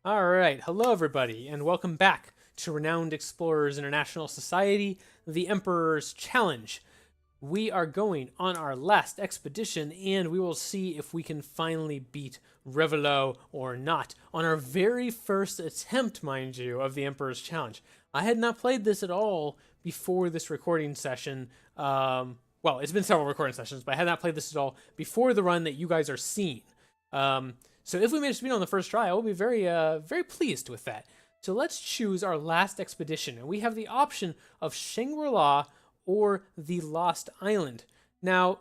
All right, hello everybody, and welcome back to Renowned Explorers International Society, the Emperor's Challenge. We are going on our last expedition, and we will see if we can finally beat Revelo or not on our very first attempt, mind you, of the Emperor's Challenge. I had not played this at all before this recording session. Well, it's been several recording sessions, but I had not played this at all before the run that you guys are seeing. So if we manage to beat on the first try, I will be very pleased with that. So let's choose our last expedition, and we have the option of Shangri-La or the Lost Island. Now,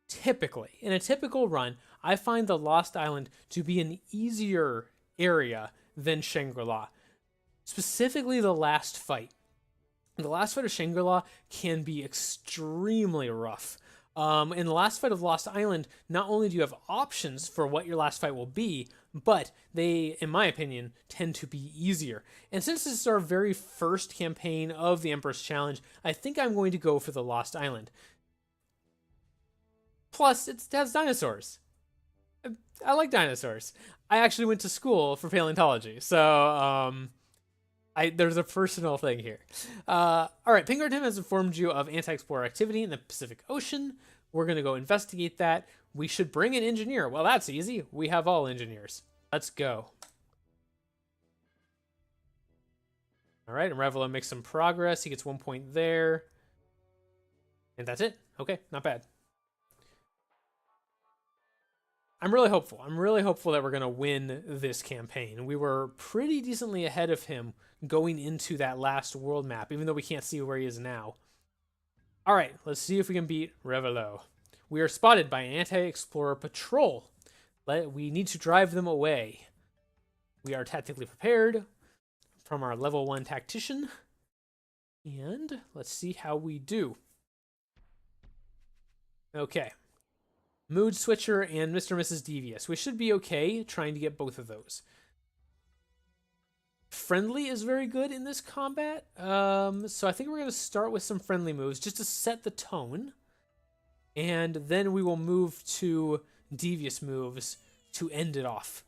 typically, in a typical run, I find the Lost Island to be an easier area than Shangri-La. Specifically, the last fight. The last fight of Shangri-La can be extremely rough. In the last fight of Lost Island, not only do you have options for what your last fight will be, but they, in my opinion, tend to be easier. And since this is our very first campaign of the Emperor's Challenge, I think I'm going to go for the Lost Island. Plus, it has dinosaurs. I like dinosaurs. I actually went to school for paleontology, so there's a personal thing here. All right, Penguin Tim has informed you of anti-explorer activity in the Pacific Ocean. We're going to go investigate that. We should bring an engineer. Well, that's easy. We have all engineers. Let's go. All right, and Revelo makes some progress. He gets 1 point there. And that's it. Okay, not bad. I'm really hopeful. I'm really hopeful that we're going to win this campaign. We were pretty decently ahead of him going into that last world map, even though we can't see where he is now. All right, let's see if we can beat Revelo. We are spotted by an anti-explorer patrol. We need to drive them away. We are tactically prepared from our level 1 tactician. And let's see how we do. Okay. Mood Switcher and Mr. and Mrs. Devious. We should be okay trying to get both of those. Friendly is very good in this combat. So I think we're going to start with some friendly moves just to set the tone. And then we will move to Devious moves to end it off.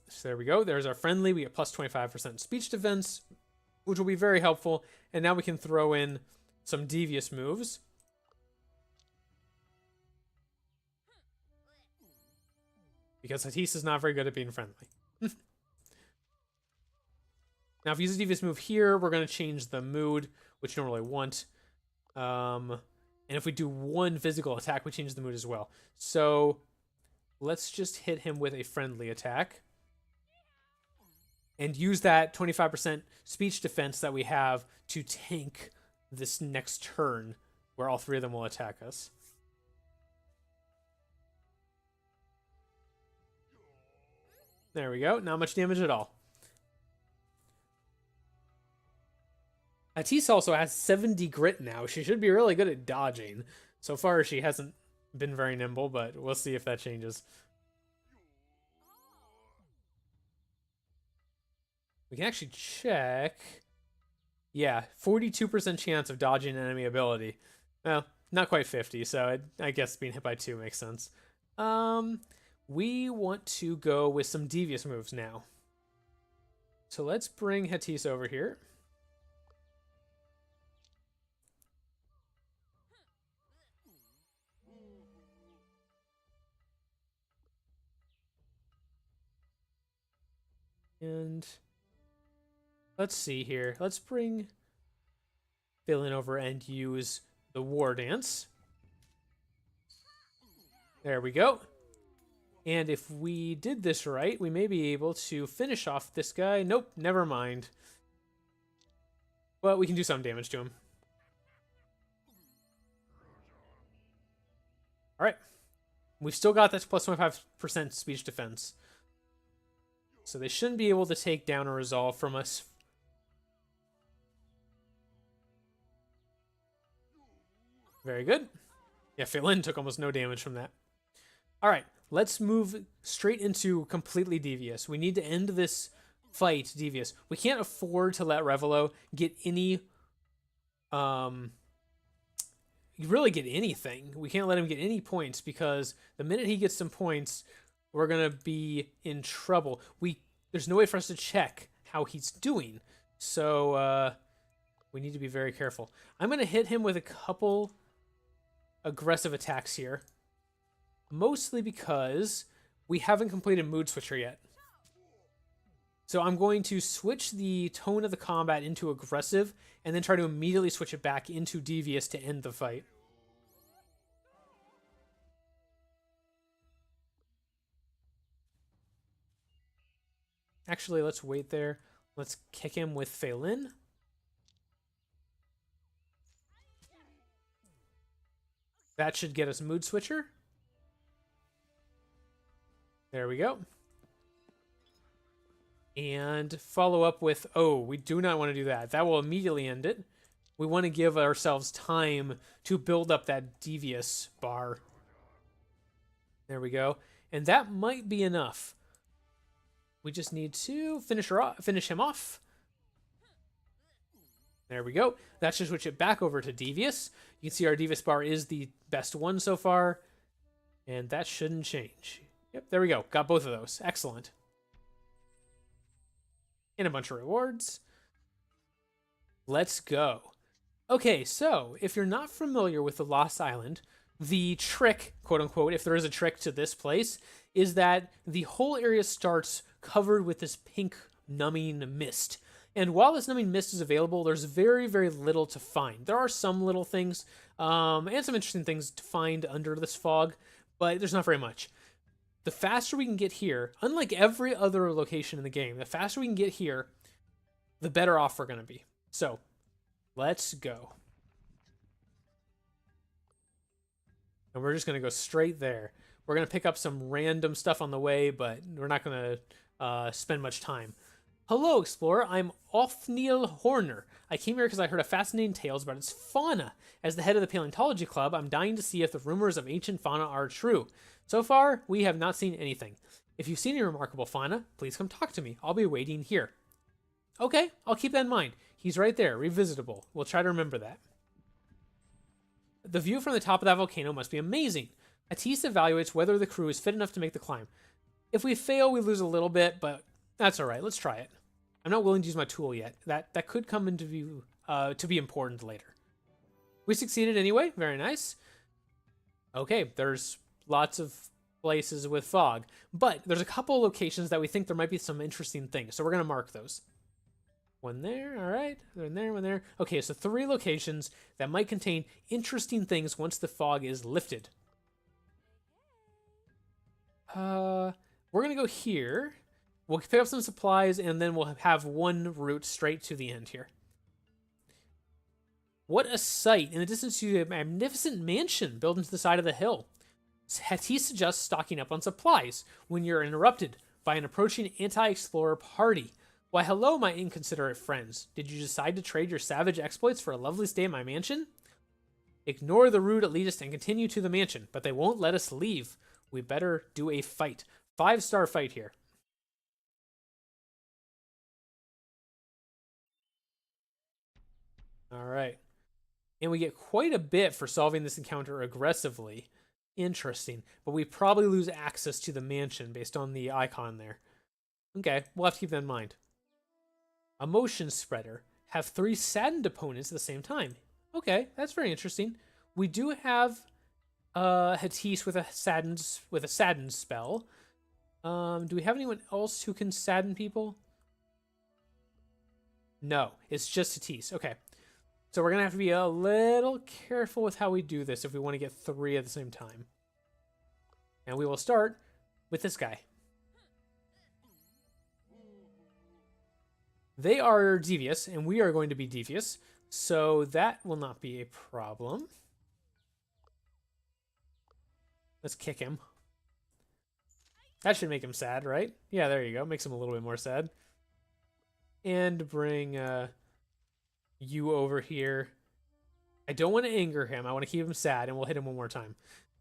So there we go. There's our friendly. We get plus 25% speech defense, which will be very helpful. And now we can throw in some Devious moves. Because Hatis is not very good at being friendly. Now, if we use a Devious move here, we're going to change the mood, which you don't really want. And if we do one physical attack, we change the mood as well. So let's just hit him with a friendly attack. And use that 25% speech defense that we have to tank this next turn, where all three of them will attack us. There we go. Not much damage at all. Atis also has 70 grit now. She should be really good at dodging. So far, she hasn't been very nimble, but we'll see if that changes. We can actually check. Yeah, 42% chance of dodging an enemy ability. Well, not quite 50, so I guess being hit by 2 makes sense. We want to go with some Devious moves now. So let's bring Hatis over here. And let's see here. Let's bring Philin over and use the War Dance. There we go. And if we did this right, we may be able to finish off this guy. Nope, never mind. Well, we can do some damage to him. All right. We've still got that plus 25% speech defense. So they shouldn't be able to take down a resolve from us. Very good. Yeah, Philin took almost no damage from that. All right. Let's move straight into completely Devious. We need to end this fight Devious. We can't afford to let Revelo get any really get anything. We can't let him get any points, because the minute he gets some points, we're gonna be in trouble. There's no way for us to check how he's doing, so we need to be very careful. I'm gonna hit him with a couple aggressive attacks here, mostly because we haven't completed Mood Switcher yet. So I'm going to switch the tone of the combat into aggressive, and then try to immediately switch it back into Devious to end the fight. Actually, let's wait there. Let's kick him with Phelan. That should get us Mood Switcher. There we go. And follow up with, oh, we do not want to do that. That will immediately end it. We want to give ourselves time to build up that Devious bar. There we go. And that might be enough. We just need to finish him off. There we go. That should switch it back over to Devious. You can see our Devious bar is the best one so far. And that shouldn't change. Yep, there we go. Got both of those. Excellent. And a bunch of rewards. Let's go. Okay, so if you're not familiar with the Lost Island, the trick, quote unquote, if there is a trick to this place, is that the whole area starts covered with this pink numbing mist. And while this numbing mist is available, there's very, very little to find. There are some little things, and some interesting things to find under this fog, but there's not very much. The faster we can get here, unlike every other location in the game, the faster we can get here, the better off we're going to be. So, let's go. And we're just going to go straight there. We're going to pick up some random stuff on the way, but we're not going to spend much time. Hello, Explorer. I'm Othniel Horner. I came here because I heard a fascinating tales about its fauna. As the head of the Paleontology Club, I'm dying to see if the rumors of ancient fauna are true. So far, we have not seen anything. If you've seen any remarkable fauna, please come talk to me. I'll be waiting here. Okay, I'll keep that in mind. He's right there, revisitable. We'll try to remember that. The view from the top of that volcano must be amazing. Atis evaluates whether the crew is fit enough to make the climb. If we fail, we lose a little bit, but that's alright. Let's try it. I'm not willing to use my tool yet. That could come into view to be important later. We succeeded anyway. Very nice. Okay, there's lots of places with fog, but there's a couple locations that we think there might be some interesting things, so we're going to mark those. One there, all right. One there, one there. Okay, so 3 locations that might contain interesting things once the fog is lifted. We're going to go here. We'll pick up some supplies, and then we'll have one route straight to the end here. What a sight! In the distance, you see a magnificent mansion built into the side of the hill. He suggests stocking up on supplies when you're interrupted by an approaching anti-explorer party. Why, hello, my inconsiderate friends. Did you decide to trade your savage exploits for a lovely stay at my mansion? Ignore the rude elitist and continue to the mansion, but they won't let us leave. We better do a fight. 5-star fight here. All right. And we get quite a bit for solving this encounter aggressively. Interesting. But we probably lose access to the mansion based on the icon there. Okay, we'll have to keep that in mind. Emotion Spreader. Have 3 saddened opponents at the same time. Okay, that's very interesting. We do have Hatis with a saddened spell. Do we have anyone else who can sadden people? No, it's just Hatis. Okay. So we're going to have to be a little careful with how we do this if we want to get 3 at the same time. And we will start with this guy. They are Devious, and we are going to be Devious, so that will not be a problem. Let's kick him. That should make him sad, right? Yeah, there you go. Makes him a little bit more sad. And bring you over here. I don't want to anger him. I want to keep him sad, and we'll hit him one more time.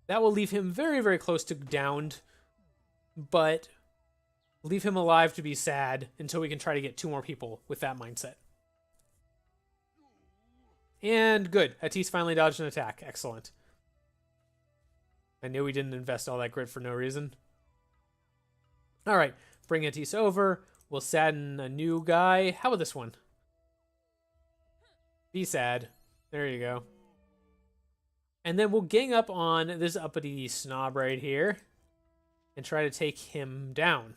That will leave him very, very close to downed, but leave him alive to be sad until we can try to get 2 more people with that mindset. And good. Hatis finally dodged an attack. Excellent. I knew we didn't invest all that grit for no reason. All right. Bring Hatis over. We'll sadden a new guy. How about this one? Be sad. There you go. And then we'll gang up on this uppity snob right here and try to take him down.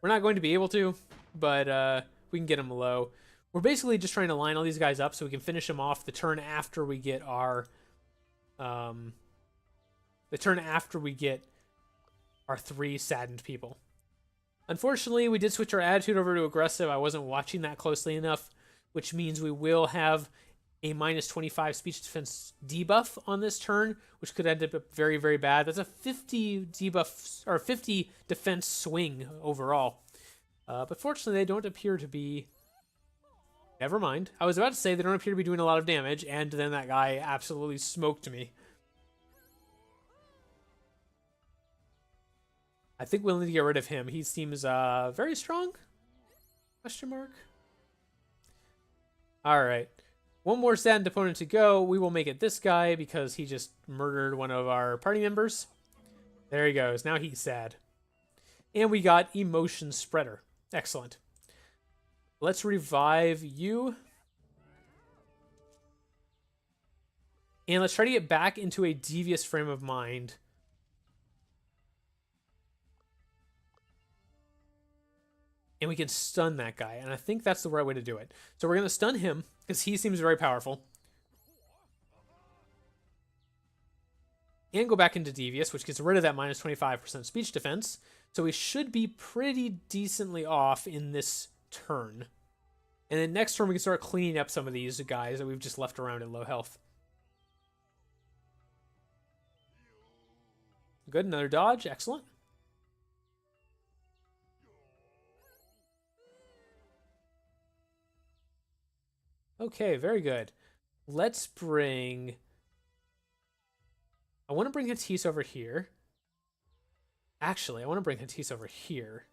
We're not going to be able to, but we can get him low. We're basically just trying to line all these guys up so we can finish them off the turn after we get our three saddened people. Unfortunately, we did switch our attitude over to aggressive. I wasn't watching that closely enough, which means we will have a minus 25 speech defense debuff on this turn, which could end up very, very bad. That's a 50 debuff or 50 defense swing overall. But fortunately, they don't appear to be. Never mind. I was about to say they don't appear to be doing a lot of damage, and then that guy absolutely smoked me. I think we'll need to get rid of him. He seems very strong? Question mark. All right. One more saddened opponent to go. We will make it this guy because he just murdered one of our party members. There he goes. Now he's sad. And we got Emotion Spreader. Excellent. Let's revive you. And let's try to get back into a devious frame of mind. And we can stun that guy. And I think that's the right way to do it. So we're going to stun him because he seems very powerful. And go back into Devious, which gets rid of that minus 25% speech defense. So we should be pretty decently off in this turn. And then next turn we can start cleaning up some of these guys that we've just left around at low health. Good, another dodge. Excellent. Okay, very good. Let's bring... I want to bring Hatis over here. Actually, I want to bring Hatis over here.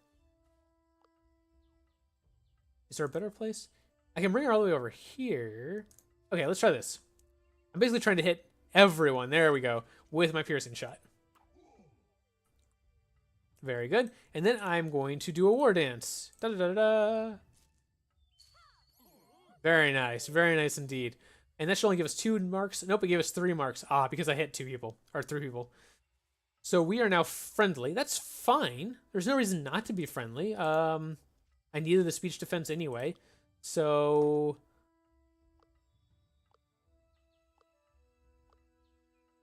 Is there a better place? I can bring her all the way over here. Okay, let's try this. I'm basically trying to hit everyone. There we go. With my piercing shot. Very good. And then I'm going to do a war dance. Da-da-da-da-da. Very nice indeed. And that should only give us 2 marks. Nope, it gave us 3 marks. Ah, because I hit 2 people, or 3 people. So we are now friendly. That's fine. There's no reason not to be friendly. I needed the speech defense anyway. So...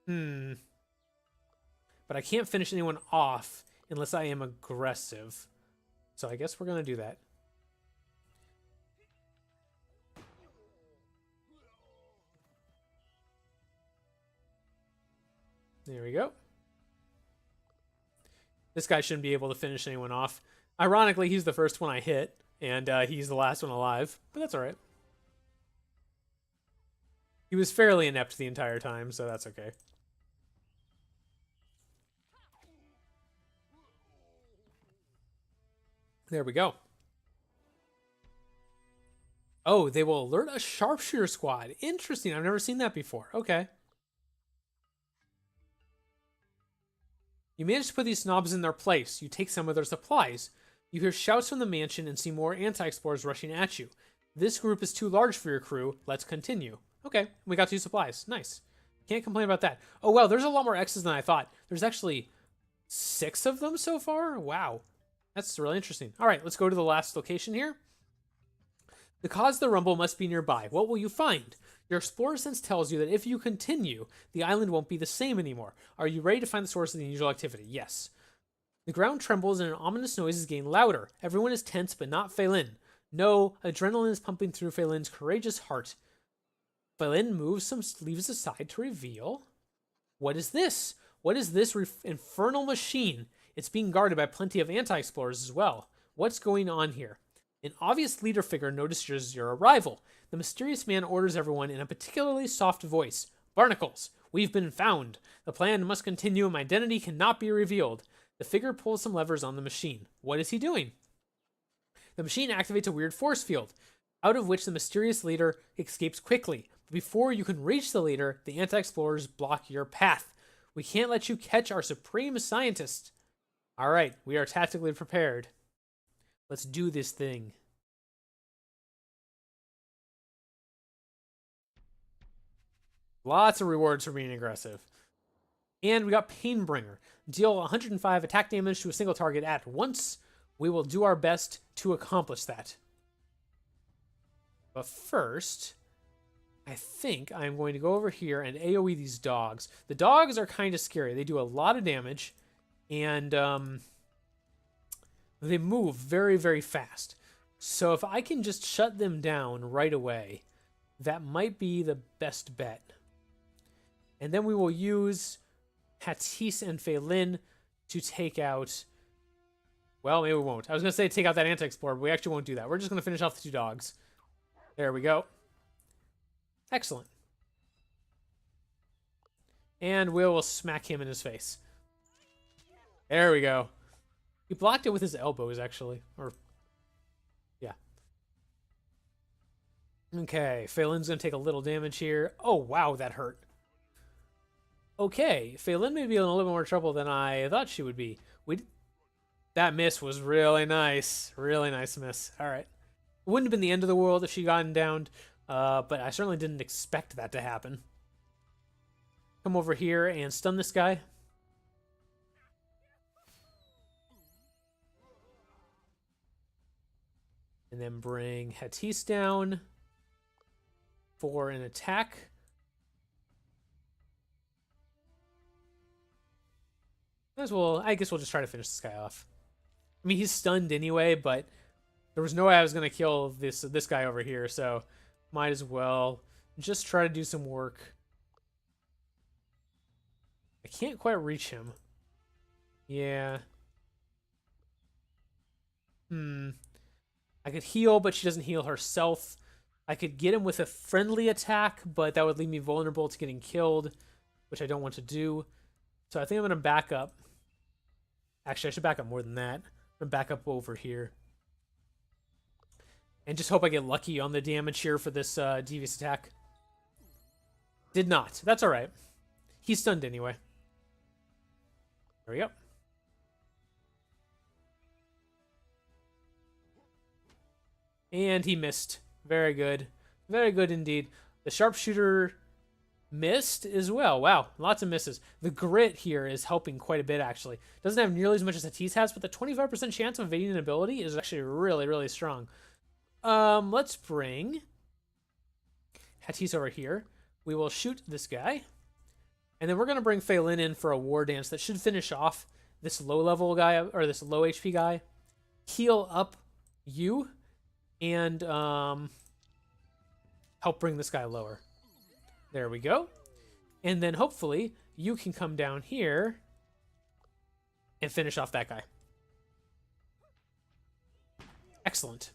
But I can't finish anyone off unless I am aggressive. So I guess we're going to do that. There we go. This guy shouldn't be able to finish anyone off. Ironically, he's the first one I hit, and he's the last one alive, but that's all right. He was fairly inept the entire time, so that's okay. There we go. Oh, they will alert a sharpshooter squad. Interesting. I've never seen that before. Okay. You manage to put these snobs in their place. You take some of their supplies. You hear shouts from the mansion and see more anti-explorers rushing at you. This group is too large for your crew. Let's continue. Okay, we got 2 supplies. Nice. Can't complain about that. Oh, wow, there's a lot more X's than I thought. There's actually 6 of them so far? Wow. That's really interesting. All right, let's go to the last location here. The cause of the rumble must be nearby. What will you find? Your explorer sense tells you that if you continue, the island won't be the same anymore. Are you ready to find the source of the unusual activity? Yes. The ground trembles and an ominous noise is getting louder. Everyone is tense, but not Phelan. No, adrenaline is pumping through Phelan's courageous heart. Phelan moves some leaves aside to reveal... What is this? What is this infernal machine? It's being guarded by plenty of anti-explorers as well. What's going on here? An obvious leader figure notices your arrival. The mysterious man orders everyone in a particularly soft voice. Barnacles, we've been found. The plan must continue and my identity cannot be revealed. The figure pulls some levers on the machine. What is he doing? The machine activates a weird force field. out of which the mysterious leader escapes quickly. But before you can reach the leader, the anti-explorers block your path. We can't let you catch our supreme scientist. All right, we are tactically prepared. Let's do this thing. Lots of rewards for being aggressive. And we got Painbringer. Deal 105 attack damage to a single target at once. We will do our best to accomplish that. But first, I think I'm going to go over here and AoE these dogs. The dogs are kind of scary. They do a lot of damage, and they move very, very fast. So if I can just shut them down right away, that might be the best bet. And then we will use Hattis and Feilin to take out... Well, maybe we won't. I was going to say take out that anti-explorer, but we actually won't do that. We're just going to finish off the two dogs. There we go. Excellent. And Will smack him in his face. There we go. He blocked it with his elbows, actually. Or, yeah. Okay, Phelan's going to take a little damage here. Oh, wow, that hurt. Okay, Feilin may be in a little more trouble than I thought she would be. That miss was really nice. Really nice miss. All right. It wouldn't have been the end of the world if she gotten downed, but I certainly didn't expect that to happen. Come over here and stun this guy. And then bring Hattis down for an attack. I guess we'll just try to finish this guy off. I mean, he's stunned anyway, but there was no way I was going to kill this guy over here, so might as well just try to do some work. I can't quite reach him. Yeah. I could heal, but she doesn't heal herself. I could get him with a friendly attack, but that would leave me vulnerable to getting killed, which I don't want to do. So I think I'm going to back up. Actually, I should back up more than that. I'm going to back up over here. And just hope I get lucky on the damage here for this Devious attack. Did not. That's alright. He's stunned anyway. There we go. And he missed. Very good. Very good indeed. The sharpshooter missed as well. Wow, lots of misses. The grit here is helping quite a bit, actually. Doesn't have nearly as much as Hattis has, but the 25% chance of evading an ability is actually really, really strong. Let's bring Hattis over here. We will shoot this guy. And then we're going to bring Feilin in for a war dance that should finish off this low-level guy, or this low HP guy. Heal up you, and help bring this guy lower. There we go. And then hopefully you can come down here and finish off that guy. Excellent.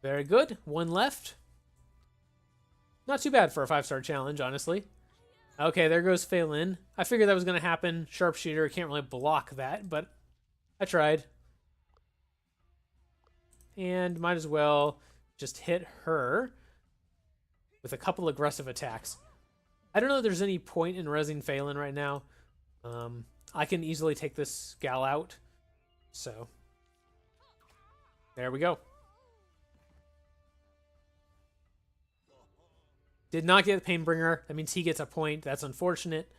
Very good. One left. Not too bad for a 5-star challenge, honestly. Okay, there goes Feilin. I figured that was going to happen. Sharpshooter, can't really block that, but I tried. And might as well just hit her with a couple aggressive attacks. I don't know if there's any point in rezzing Feilin right now. I can easily take this gal out. So, there we go. Did not get the Painbringer. That means he gets a point. That's unfortunate.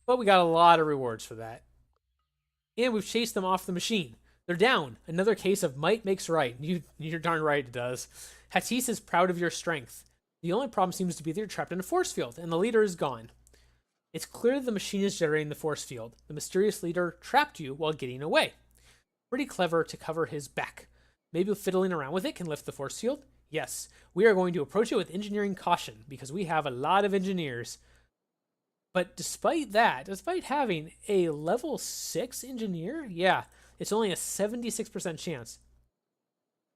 But we got a lot of rewards for that. And we've chased them off the machine. They're down. Another case of might makes right. You're darn right it does. Hattis is proud of your strength. The only problem seems to be that you're trapped in a force field, and the leader is gone. It's clear that the machine is generating the force field. The mysterious leader trapped you while getting away. Pretty clever to cover his back. Maybe fiddling around with it can lift the force field? Yes. We are going to approach it with engineering caution, because we have a lot of engineers. But despite that, despite having a level 6 engineer, yeah, it's only a 76% chance.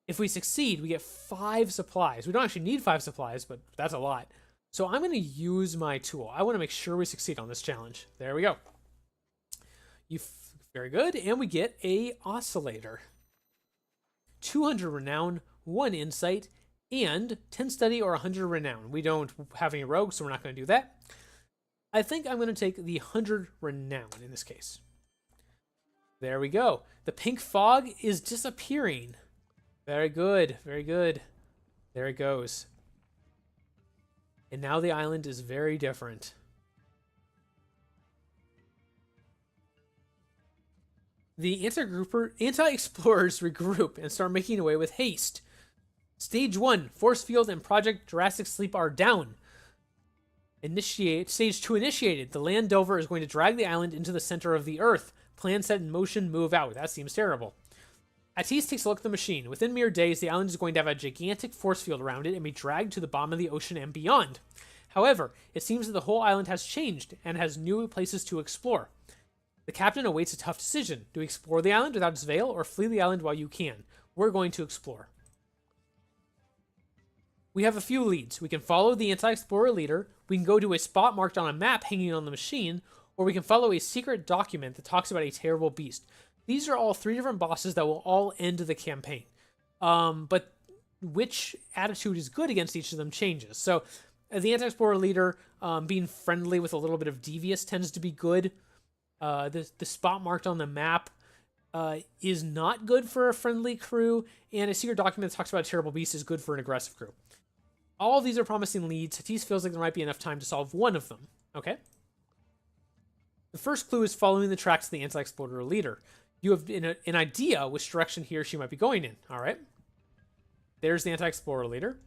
If we succeed, we get 5 supplies. We don't actually need 5 supplies, but that's a lot. So I'm going to use my tool. I want to make sure we succeed on this challenge. There we go. Very good. And we get a oscillator. 200 renown, 1 insight, and 10 study or 100 renown. We don't have any rogues, so we're not going to do that. I think I'm going to take the 100 renown in this case. There we go. The pink fog is disappearing. Very good. Very good. There it goes. And now the island is very different. The anti-explorers regroup and start making away with haste. Stage 1, Force Field and Project Jurassic Sleep are down. Stage 2 initiated. The land delver is going to drag the island into the center of the Earth. Plan set in motion, move out. That seems terrible. Atis takes a look at the machine. Within mere days, the island is going to have a gigantic force field around it and be dragged to the bottom of the ocean and beyond. However, it seems that the whole island has changed and has new places to explore. The captain awaits a tough decision. Do we explore the island without its veil or flee the island while you can? We're going to explore. We have a few leads. We can follow the anti-explorer leader, we can go to a spot marked on a map hanging on the machine, or we can follow a secret document that talks about a terrible beast. These are all 3 different bosses that will all end the campaign. But which attitude is good against each of them changes. So the anti-explorer leader, being friendly with a little bit of Devious tends to be good. The spot marked on the map is not good for a friendly crew, and a secret document that talks about a terrible beast is good for an aggressive crew. All of these are promising leads. Atis feels like there might be enough time to solve one of them. Okay. The first clue is following the tracks of the anti-explorer leader. You have an idea which direction he or she might be going in. All right. There's the anti-explorer leader.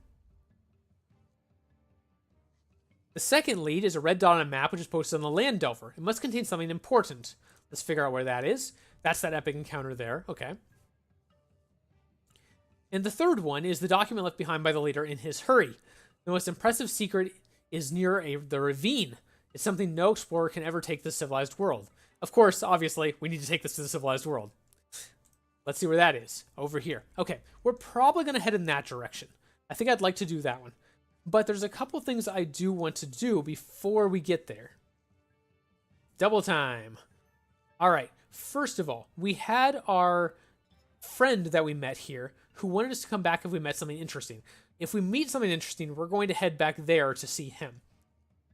The second lead is a red dot on a map which is posted on the land delver. It must contain something important. Let's figure out where that is. That's that epic encounter there. Okay. And the third one is the document left behind by the leader in his hurry. The most impressive secret is near the ravine. It's something no explorer can ever take to the civilized world. Of course, obviously, we need to take this to the civilized world. Let's see where that is. Over here. Okay, we're probably going to head in that direction. I think I'd like to do that one. But there's a couple things I do want to do before we get there. Double time. All right, first of all, we had our friend that we met here who wanted us to come back if we met something interesting. If we meet something interesting, we're going to head back there to see him.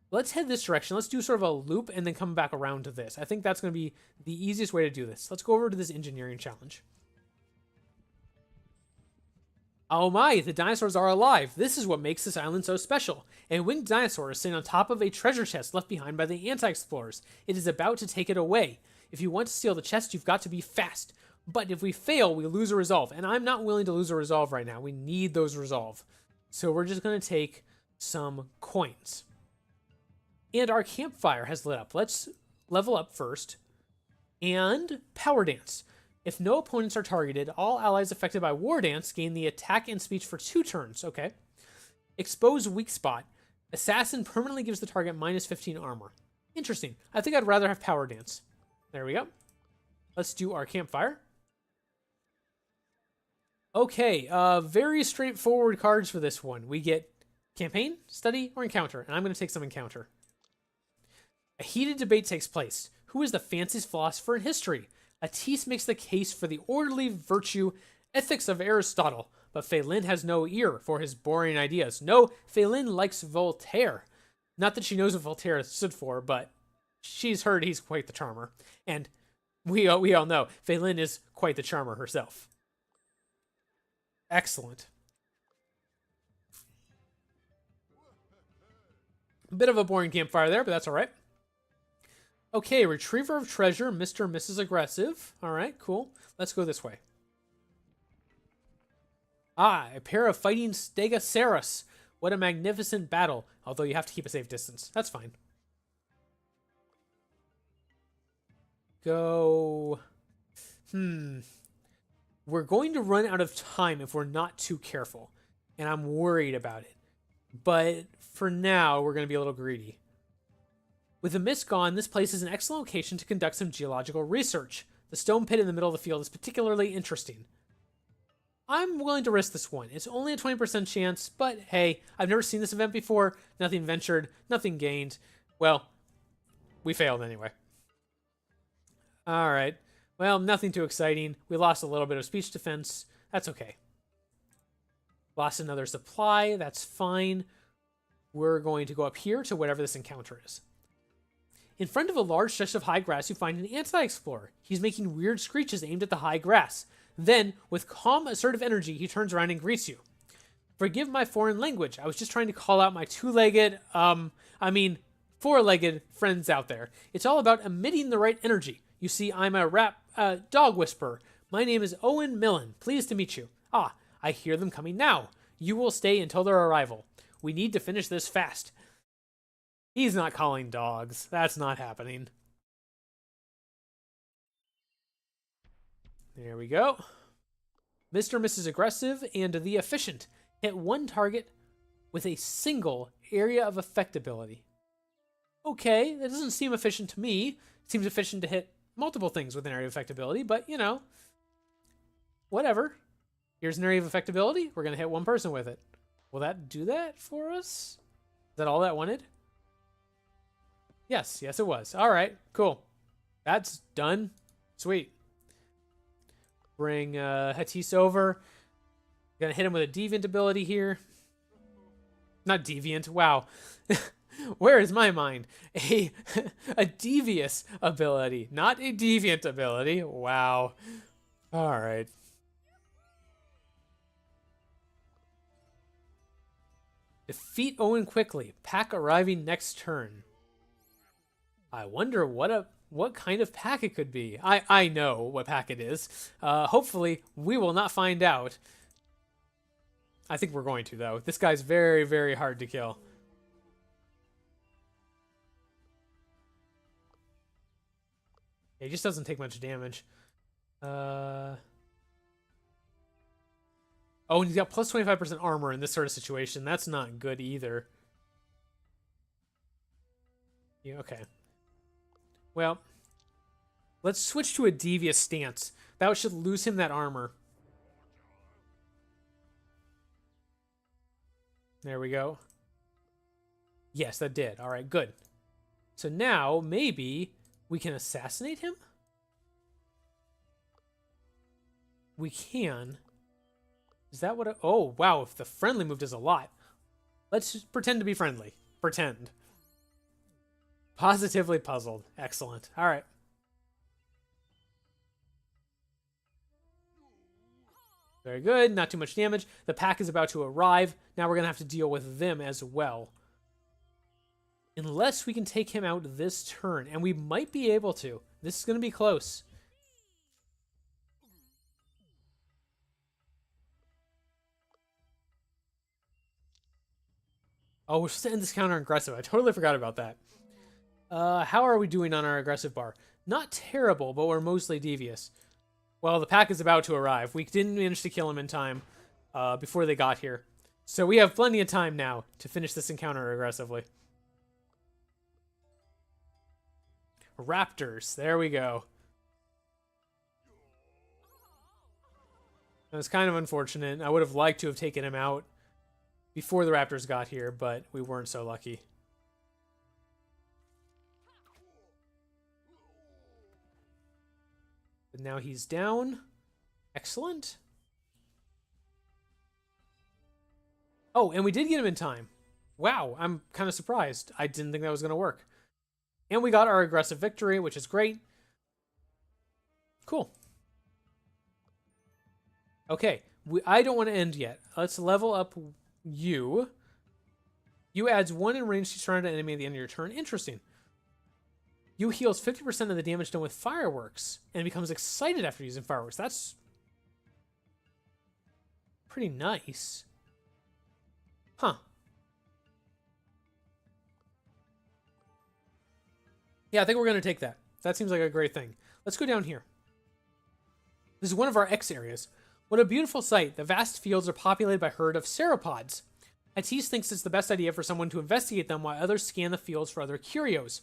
Let's head this direction. Let's do sort of a loop and then come back around to this. I think that's going to be the easiest way to do this. Let's go over to this engineering challenge. Oh my, the dinosaurs are alive. This is what makes this island so special. A winged dinosaur is sitting on top of a treasure chest left behind by the anti-explorers. It is about to take it away. If you want to steal the chest, you've got to be fast. But if we fail, we lose a resolve. And I'm not willing to lose a resolve right now. We need those resolve. So we're just going to take some coins. And our campfire has lit up. Let's level up first. And power dance. If no opponents are targeted, all allies affected by war dance gain the attack and speech for 2 turns. Okay. Expose weak spot. Assassin permanently gives the target minus 15 armor. Interesting. I think I'd rather have power dance. There we go. Let's do our campfire. Okay, very straightforward cards for this one. We get campaign, study, or encounter, and I'm going to take some encounter. A heated debate takes place. Who is the fanciest philosopher in history? Atis makes the case for the orderly virtue ethics of Aristotle, but Phelan has no ear for his boring ideas. No, Phelan likes Voltaire. Not that she knows what Voltaire stood for, but she's heard he's quite the charmer. And we all know Phelan is quite the charmer herself. Excellent. Bit of a boring campfire there, but that's all right. Okay, retriever of treasure, Mr. and Mrs. Aggressive. All right, cool. Let's go this way. Ah, a pair of fighting Stegosaurus. What a magnificent battle. Although you have to keep a safe distance. That's fine. Go. We're going to run out of time if we're not too careful. And I'm worried about it. But for now, we're going to be a little greedy. With the mist gone, this place is an excellent location to conduct some geological research. The stone pit in the middle of the field is particularly interesting. I'm willing to risk this one. It's only a 20% chance, but hey, I've never seen this event before. Nothing ventured, nothing gained. Well, we failed anyway. Alright. Well, nothing too exciting. We lost a little bit of speech defense. That's okay. Lost another supply. That's fine. We're going to go up here to whatever this encounter is. In front of a large stretch of high grass, you find an anti-explorer. He's making weird screeches aimed at the high grass. Then, with calm, assertive energy, he turns around and greets you. Forgive my foreign language. I was just trying to call out my four-legged friends out there. It's all about emitting the right energy. You see, I'm a dog whisperer. My name is Owen Millen. Pleased to meet you. Ah, I hear them coming now. You will stay until their arrival. We need to finish this fast. He's not calling dogs. That's not happening. There we go. Mr. and Mrs. Aggressive and the Efficient hit one target with a single area of effect ability. Okay, that doesn't seem efficient to me. It seems efficient to hit multiple things with an area of effect ability, but, you know, whatever. Here's an area of effect ability. We're going to hit one person with it. Will that do that for us? Is that all that wanted? Yes, it was. All right, cool. That's done. Sweet. Bring Hattis over. Gonna hit him with a deviant ability here. Not deviant. Wow. Where is my mind? A devious ability, not a deviant ability. Wow. All right. Defeat Owen quickly. Pack arriving next turn. I wonder what kind of pack it could be. I know what pack it is. Hopefully, we will not find out. I think we're going to, though. This guy's very, very hard to kill. He just doesn't take much damage. Oh, and he's got plus 25% armor in this sort of situation. That's not good either. Yeah, okay. Well, let's switch to a Devious stance. That should lose him that armor. There we go. Yes, that did. All right, good. So now, maybe we can assassinate him? We can. Is that what oh, wow, if the friendly move does a lot. Let's just pretend to be friendly. Pretend. Positively puzzled. Excellent. All right. Very good. Not too much damage. The pack is about to arrive. Now we're going to have to deal with them as well. Unless we can take him out this turn. And we might be able to. This is going to be close. Oh, we're supposed to end this counter aggressive. I totally forgot about that. How are we doing on our aggressive bar? Not terrible, but we're mostly devious. Well, the pack is about to arrive. We didn't manage to kill him in time before they got here. So we have plenty of time now to finish this encounter aggressively. Raptors. There we go. That was kind of unfortunate. I would have liked to have taken him out before the Raptors got here, but we weren't so lucky. But now he's down. Excellent. Oh, and we did get him in time. Wow, I'm kind of surprised. I didn't think that was going to work. And we got our aggressive victory, which is great. Cool. Okay, I don't want to end yet. Let's level up you. You adds 1 in range to surrounded enemy at the end of your turn. Interesting. You heals 50% of the damage done with fireworks and becomes excited after using fireworks. That's pretty nice. Huh. Yeah, I think we're going to take that. That seems like a great thing. Let's go down here. This is one of our X areas. What a beautiful sight. The vast fields are populated by a herd of sauropods. Hattis thinks it's the best idea for someone to investigate them while others scan the fields for other curios.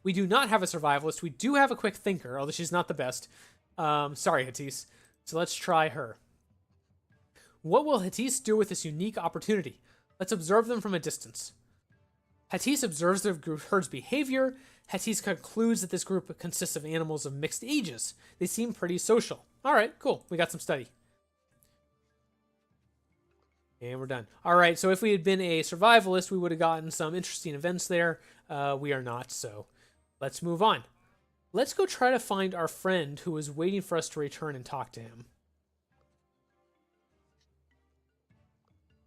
We do not have a survivalist. We do have a quick thinker, although she's not the best. Sorry, Hattis. So let's try her. What will Hattis do with this unique opportunity? Let's observe them from a distance. Hattis observes the herd's behavior. Hattis concludes that this group consists of animals of mixed ages. They seem pretty social. All right, cool. We got some study. And we're done. All right, so if we had been a survivalist, we would have gotten some interesting events there. We are not, so let's move on. Let's go try to find our friend who is waiting for us to return and talk to him.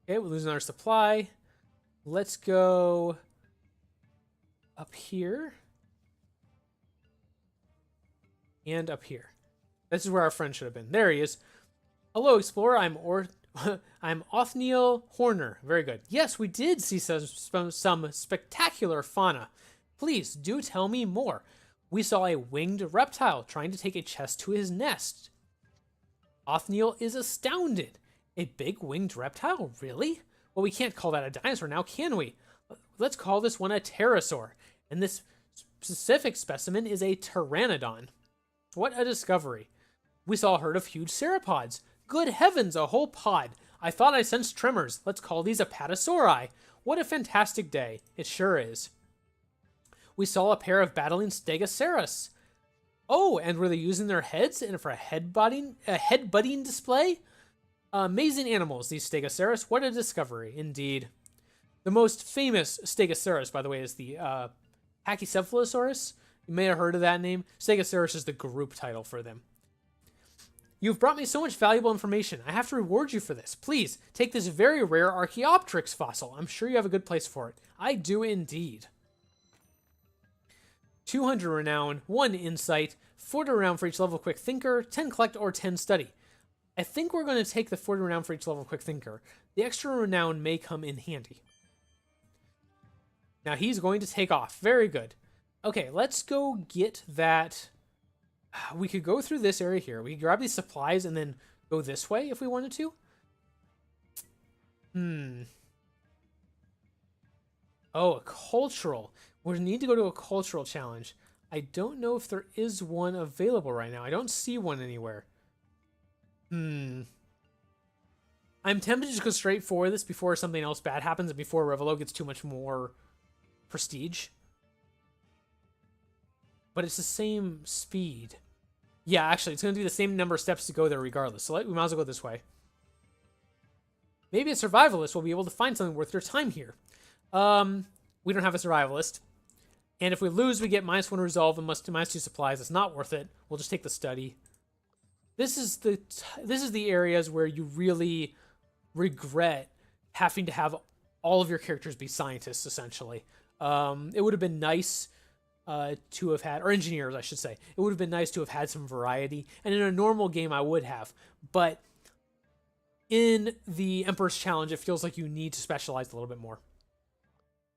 Okay, we're losing our supply. Let's go up here. And up here. This is where our friend should have been. There he is. Hello, Explorer. I'm Othniel Horner. Very good. Yes, we did see some spectacular fauna. Please, do tell me more. We saw a winged reptile trying to take a chest to his nest. Othniel is astounded. A big winged reptile? Really? Well, we can't call that a dinosaur now, can we? Let's call this one a pterosaur. And this specific specimen is a pteranodon. What a discovery. We saw a herd of huge sauropods. Good heavens, a whole pod. I thought I sensed tremors. Let's call these apatosauri. What a fantastic day. It sure is. We saw a pair of battling stegosaurus. Oh, and were they using their heads for a head-butting display? Amazing animals, these stegosaurus. What a discovery, indeed. The most famous stegosaurus, by the way, is the Pachycephalosaurus. You may have heard of that name. Stegosaurus is the group title for them. You've brought me so much valuable information. I have to reward you for this. Please, take this very rare Archaeopteryx fossil. I'm sure you have a good place for it. I do indeed. 200 renown, 1 insight, 40 renown for each level quick thinker, 10 collect, or 10 study. I think we're going to take the 40 renown for each level quick thinker. The extra renown may come in handy. Now he's going to take off. Very good. Okay, let's go get that. We could go through this area here. We could grab these supplies and then go this way if we wanted to. Oh, a cultural. We need to go to a cultural challenge. I don't know if there is one available right now. I don't see one anywhere. I'm tempted to just go straight for this before something else bad happens and before Revelo gets too much more prestige. But it's the same speed. Yeah, actually, it's going to be the same number of steps to go there regardless. So we might as well go this way. Maybe a survivalist will be able to find something worth their time here. We don't have a survivalist. And if we lose, we get -1 resolve and -2 supplies. It's not worth it. We'll just take the study. This is the areas where you really regret having to have all of your characters be scientists, essentially. It would have been nice to have had, or engineers, I should say. It would have been nice to have had some variety. And in a normal game, I would have. But in the Emperor's Challenge, it feels like you need to specialize a little bit more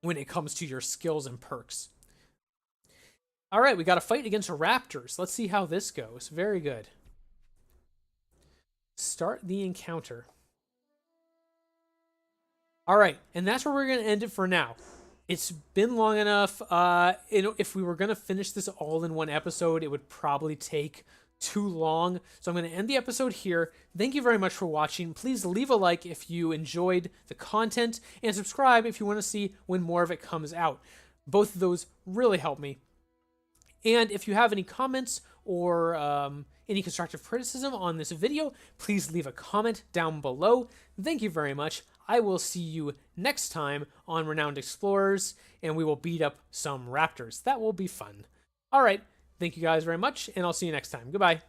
when it comes to your skills and perks. All right, we got a fight against raptors. Let's see how this goes. Very good. Start the encounter. All right, and that's where we're going to end it for now. It's been long enough. If we were going to finish this all in one episode, it would probably take too long. So I'm going to end the episode here. Thank you very much for watching. Please leave a like if you enjoyed the content and subscribe if you want to see when more of it comes out. Both of those really help me. And if you have any comments or any constructive criticism on this video, please leave a comment down below. Thank you very much. I will see you next time on Renowned Explorers, and we will beat up some raptors. That will be fun. All right. Thank you guys very much, and I'll see you next time. Goodbye.